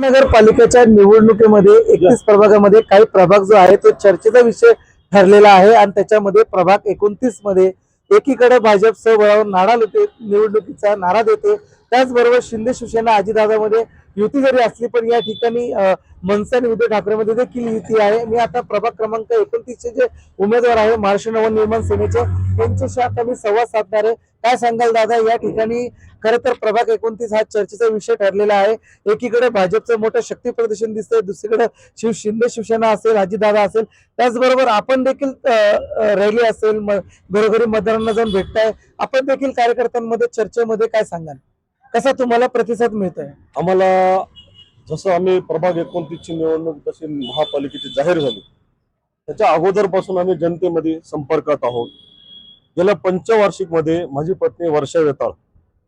महानगरपालिकेच्या निवडणुकीमध्ये 31 प्रभागामध्ये काही प्रभाग जो आहे तो चर्चेचा विषय ठरलेला आहे आणि त्याच्यामध्ये प्रभाग 29 मध्ये एकीकडे भाजपसह वळावून निवडणुकीचा नारा देते, त्याचबरोबर शिंदे शिवसेना अजितदादामध्ये युती जरी असली पण या ठिकाणी मनसे आणि उद्धव ठाकरेमध्ये देखील युती आहे। मी आता प्रभाग क्रमांक 29 चे जे उमेदवार आहे महाराष्ट्र नवनिर्माण सेनेचे त्यांच्याशी आता मी संवाद साधणार आहे। काय सांगाल दादा, या ठिकाणी खरं तर प्रभाग 29 हा चर्चेचा विषय ठरलेला आहे। एकीकडे भाजपचं मोठं शक्ती प्रदर्शन दिसतंय, दुसरीकडे शिंदे शिवसेना असेल, अजितदादा असेल, त्याचबरोबर आपण देखील रॅली असेल, घरोघरी मतदारांना जाऊन भेटताय, आपण देखील कार्यकर्त्यांमध्ये चर्चेमध्ये काय सांगाल, कसा तुम्हाला प्रतिसाद मिळतोय? आम्हाला जसं आम्ही प्रभाग 29 ची निवडणूक जशी महापालिकेची जाहीर झाली त्याच्या अगोदरपासून आम्ही जनतेमध्ये संपर्कात आहोत। गेल्या पंचवार्षिक मध्ये माझी पत्नी वर्षा वेताळ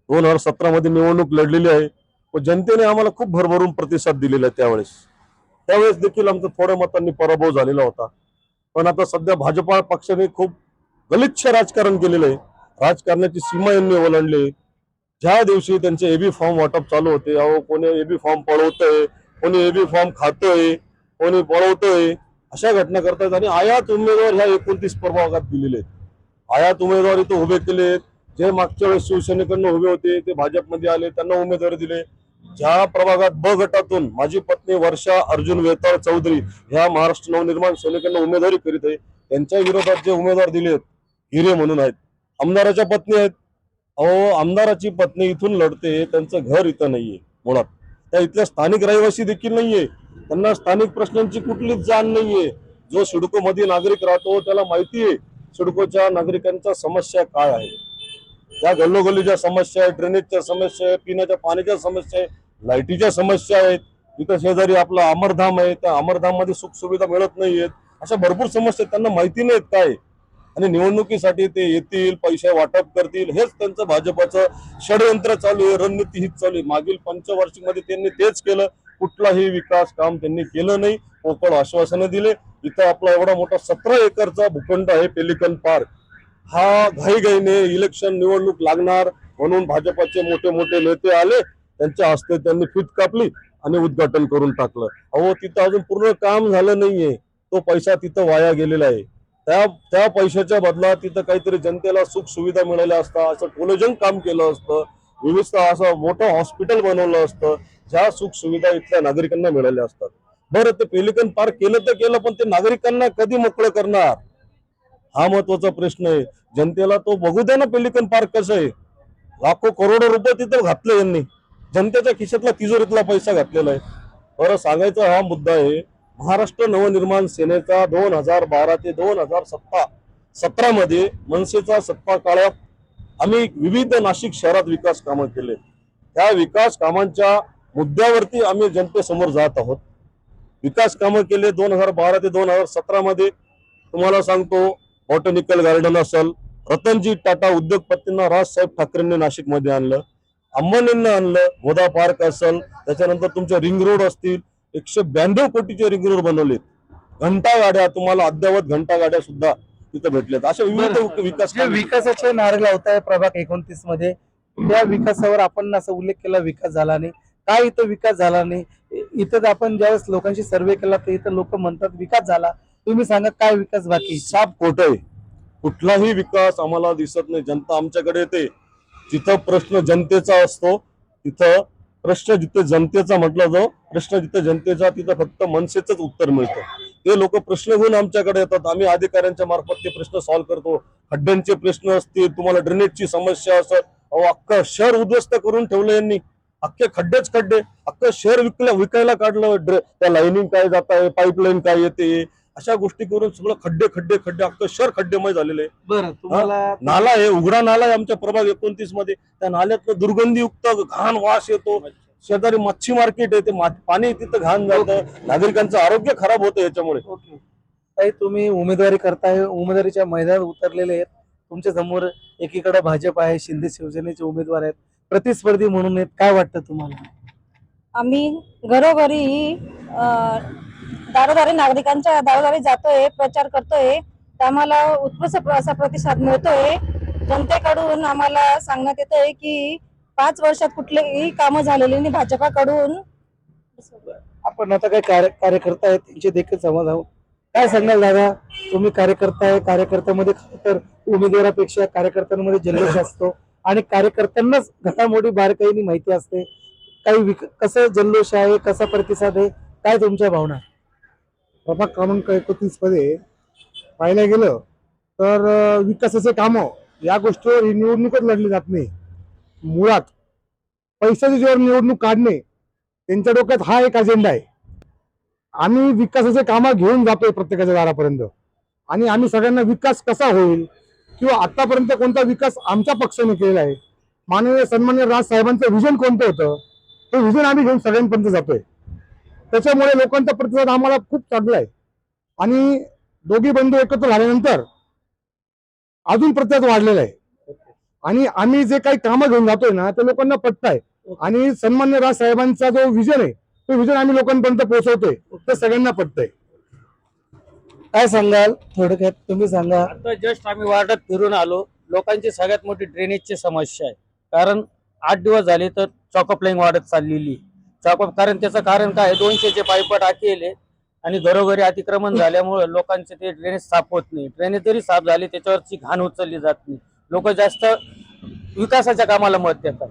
2017 मध्ये निवडणूक लढलेली आहे व जनतेने आम्हाला खूप भरभरून प्रतिसाद दिलेला आहे। त्यावेळेस देखील आमचा थोड्या मतांनी पराभव झालेला होता, पण आता सध्या भाजपा पक्षाने खूप गलिच्छ राजकारण केलेलं आहे। राजकारणाची सीमा यांनी ओलांडली। ज्या दिवशी त्यांचे एबी फॉर्म वाटप चालू होते, अहो कोणी एबी फॉर्म पळवतोय, कोणी एबी फॉर्म खातोय, कोणी पळवतोय, अशा घटना करतात आणि आयात उमेदवार ह्या 29 प्रभागात दिलेले आहेत। आयात उमेदवार इथे उभे केले, जे मागच्या वेळेस शिवसेनेकडून उभे होते ते भाजपमध्ये आले, त्यांना उमेदवारी दिले। ज्या प्रभागात ब गटातून माझी पत्नी वर्षा अर्जुन वेताळ चौधरी ह्या महाराष्ट्र नवनिर्माण सेनेकडून उमेदवारी करीत आहे, त्यांच्या विरोधात जे उमेदवार दिलेत हिरे म्हणून आहेत, आमदाराच्या पत्नी आहेत। अहो आमदाराची पत्नी इथून लढते, त्यांचं घर इथं नाहीये, मुळात त्या इथल्या स्थानिक रहिवासी देखील नाहीये, त्यांना स्थानिक प्रश्नांची कुठलीच जाण नाहीये। जो सिडको मध्ये नागरिक राहतो त्याला माहिती आहे सिडकोच्या नागरिकांच्या समस्या काय आहे, त्या गल्लोगल्लीच्या समस्या आहे, ड्रेनेजच्या समस्या आहे, पिण्याच्या पाण्याच्या समस्या आहे, लाईटीच्या समस्या आहेत। इथं शेजारी आपलं अमरधाम आहे, त्या अमरधाम मध्ये सुख सुविधा मिळत नाहीयेत, अशा भरपूर समस्या त्यांना माहिती नाहीत काय, आणि निवडणुकीसाठी ते येतील, पैसे वाटप करतील, हेच त्यांचं भाजपचं षडयंत्र चालू आहे, रणनीती हीच चालू आहे। मागील पंचवार्षिक मध्ये त्यांनी तेच केलं, कुठलाही विकास काम त्यांनी केलं नाही, पोकळ आश्वासनं दिले। इथं आपला एवढा मोठा 17 एकरचा भूखंड आहे पेलिकन पार्क, हा घाईघाईने इलेक्शन निवडणूक लागणार म्हणून भाजपचे मोठे मोठे नेते आले, त्यांच्या हस्ते त्यांनी फीत कापली आणि उद्घाटन करून टाकलं। अहो तिथं अजून पूर्ण काम झालं नाहीये, तो पैसा तिथं वाया गेलेला आहे। त्या पैशाच्या बदलात तिथं काहीतरी जनतेला सुख सुविधा मिळाल्या असता, असं कोलोजन काम केलं असतं, विविध असं मोठं हॉस्पिटल बनवलं असतं, ज्या सुख सुविधा इथल्या नागरिकांना मिळाल्या असतात। बरं ते पेलिकन पार्क केलं तर केलं, पण ते नागरिकांना कधी मोकळं करणार हा महत्वाचा प्रश्न आहे। जनतेला तो बघू द्या ना, पेलिकन पार्क कसं आहे, लाखो करोडो रुपये तिथं घातले यांनी, जनतेच्या खिशातला तिजोरीतला पैसा घातलेला आहे। बरं सांगायचा हा मुद्दा आहे, महाराष्ट्र नवनिर्माण सेनेचा 2012 ते 2017 मध्ये मनसेचा सत्ता काळात आम्ही विविध नाशिक शहरात विकास कामं केले। त्या विकास कामांच्या मुद्द्यावरती आम्ही जनतेसमोर जात आहोत। विकास कामं केले 2012 ते 2017 मध्ये, तुम्हाला सांगतो बॉटॅनिकल गार्डन असेल, रतनजी टाटा उद्योगपतींना राजसाहेब ठाकरेंनी नाशिकमध्ये आणलं, अंबानींना आणलं, गोदा पार्क असेल, त्याच्यानंतर तुमचे रिंग रोड असतील, 192 कोटीचे रिंग रोड बनवलेत, घंटा गाड्या तुम्हाला अद्यावत घंटा गाड्या सुद्धा तिथे भेटल्यात, अशा विविध विकासाचे नारे लावताय प्रभाग 29 मध्ये, त्या विकासावर आपण असं उल्लेख केला विकास झाला नाही, काय इथं विकास झाला नाही? इथं आपण ज्यावेळेस लोकांशी सर्वे केला तर इथं लोक म्हणतात विकास झाला, तुम्ही सांगा काय विकास बाकी? साप खोट आहे, कुठलाही विकास आम्हाला दिसत नाही। जनता आमच्याकडे येते, जिथं प्रश्न जनतेचा असतो, तिथं प्रश्न जिथे जनतेचा म्हटला जातो, प्रश्न जिथे जनतेचा तिथं फक्त मनसेच उत्तर मिळतं। ते लोक प्रश्न घेऊन आमच्याकडे येतात, आम्ही अधिकाऱ्यांच्या मार्फत ते प्रश्न सॉल्व्ह करतो। खड्ड्यांचे प्रश्न असतील, तुम्हाला ड्रेनेजची समस्या असत, अहो अख्खं शहर उद्ध्वस्त करून ठेवलं यांनी, अख्खे खड्डेच खड्डे, अख्खं शहर विकायला काढलं। त्या लाईनिंग काय जात आहे, पाईपलाईन काय येते, अशा गोष्टी करून सगळं खड्डे खड्डे खड्डे, अख्खं शहर खड्डेमय झालेले। बरं तुम्हाला नाला आहे, उघडा नाला आहे आमच्या प्रभाग 29 मध्ये, त्या नाल्यातनं दुर्गंधीयुक्त घाण वास येतो, शेजारी मच्छी मार्केट आहे, ते पाणी तिथं घाण जातं, नागरिकांचं आरोग्य खराब होतं याच्यामुळे। ताई तुम्ही उमेदवारी करताय, उमेदवारीच्या मैदानात उतरलेले आहेत, तुमच्या समोर एकीकडे भाजप आहे, शिंदे शिवसेनेचे उमेदवार आहेत, प्रतिस्पर्धी म्हणून आहेत, काय वाटतं तुम्हाला? आम्ही घरोघरी दारोदारी नागरिकांच्या दारोदारी जातोय, प्रचार करतोय, तर आम्हाला उत्कृष्ट असा प्रतिसाद मिळतोय। जनतेकडून आम्हाला सांगण्यात येतंय की 5 वर्षात कुठलेही कामं झालेली नाही भाजपाकडून, आपण आता काही कार्यकर्ता आहेत त्यांचे देखील संवाद आहोत. काय सांगाल दादा, तुम्ही कार्यकर्ता आहे, कार्यकर्त्यामध्ये खरं तर उमेदवारापेक्षा कार्यकर्त्यांमध्ये जल्लोष असतो आणि कार्यकर्त्यांनाच घडामोडी बारकाईने माहिती असते. कसं जल्लोष आहे, कसा प्रतिसाद आहे, काय तुमच्या भावना? प्रभाग क्रमांक 31 मध्ये पाहायला गेलं तर विकासाचे कामं या गोष्टीवर ही निवडणूकच लढली जात नाही. मुळात पैशाची जोर निवडणूक काढणे त्यांच्या डोक्यात हा एक अजेंडा आहे. आम्ही विकासाचे कामं घेऊन जातोय प्रत्येकाच्या दारापर्यंत आणि आम्ही सगळ्यांना विकास कसा होईल किंवा आतापर्यंत कोणता विकास आमच्या पक्षाने केलेला आहे, माननीय सन्माननीय राज साहेबांचं विजन कोणतं होतं, ते विजन आम्ही घेऊन सगळ्यांपर्यंत जातोय. त्याच्यामुळे लोकांचा प्रतिसाद आम्हाला खूप चांगला आहे आणि दोघी बंधू एकत्र झाल्यानंतर अजून प्रतिसाद वाढलेला आहे आणि आम्ही जे काही कामं घेऊन जातोय ना ते लोकांना पटताय आणि सन्मान्य राज साहेबांचा जो विजन आहे तो विजन आम्ही लोकांपर्यंत पोहोचवतोय, ते सगळ्यांना पटतंय. काय सांगाल थोडक्यात तुम्ही सांगा. आता जस्ट आम्ही वार्डात फिरून आलो. लोकांची सगळ्यात मोठी ड्रेनेजची समस्या आहे. कारण 8 दिवस झाले तर चॉकअप लाईन वाढत चाललेली. कारण त्याचं कारण काय, 200चे पाईप टाकेले आणि घरोघरी अतिक्रमण झाल्यामुळे लोकांचे ते ड्रेनेज साफ होत नाही. ड्रेनेज जरी साफ झाले त्याच्यावरची घाण उचलली जात नाही. लोक जास्त विकासाच्या कामाला मत देतात.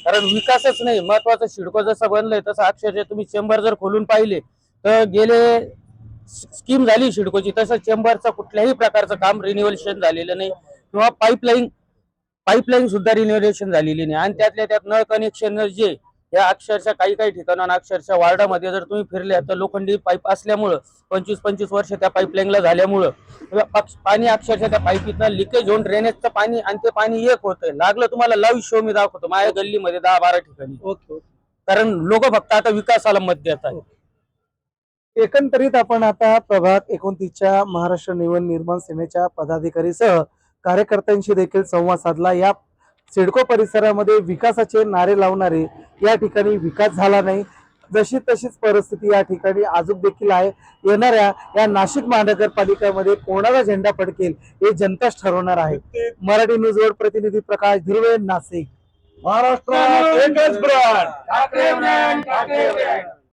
कारण विकासच नाही महत्वाचं. शिडको जसं बनलंय तसं अक्षरशः तुम्ही चेंबर जर खोलून पाहिले तर गेले स्कीम झाली शिडकोची, तसं चेंबरचं कुठल्याही प्रकारचं काम रिन्युएशन झालेलं नाही किंवा पाईपलाईन सुद्धा रिन्युएशन झालेली नाही. आणि त्यातल्या त्यात नळ कनेक्शन जे या अक्षरशः काही ठिकाणांना अक्षरशः वार्डामध्ये जर तुम्ही फिरले तर लोखंडी पाईप असल्यामुळं 25-25 वर्ष त्या पाईपलाईनला झाल्यामुळं पाणी अक्षरशः त्या पाईपीतनं लिकेज होऊन ड्रेनेजचं पाणी आणि ते पाणी एक होतंय. लागलं तुम्हाला लाईव्ह शो मी दाखवतो माझ्या गल्लीमध्ये 10-12 ठिकाणी. कारण लोक फक्त आता विकासाला मत देत आहेत. एकंदरीत आपण आता प्रभाग 29च्या महाराष्ट्र निवडणूक निर्माण सेनेच्या पदाधिकारीसह कार्यकर्त्यांशी देखील संवाद साधला. या सिडको परिसरामध्ये विकासाचे नारे लावणारे या ठिकाणी विकास झाला नाही, जशी तशीच परिस्थिती या ठिकाणी अजून देखील आहे. येणाऱ्या या नाशिक महानगरपालिकेमध्ये कोणाला झेंडा फडकेल हे जनताच ठरवणार आहे. मराठी न्यूज वर्ल्ड प्रतिनिधी प्रकाश धुर्वे, नाशिक. महाराष्ट्रात एकच brand, Thackeray brand, Thackeray brand.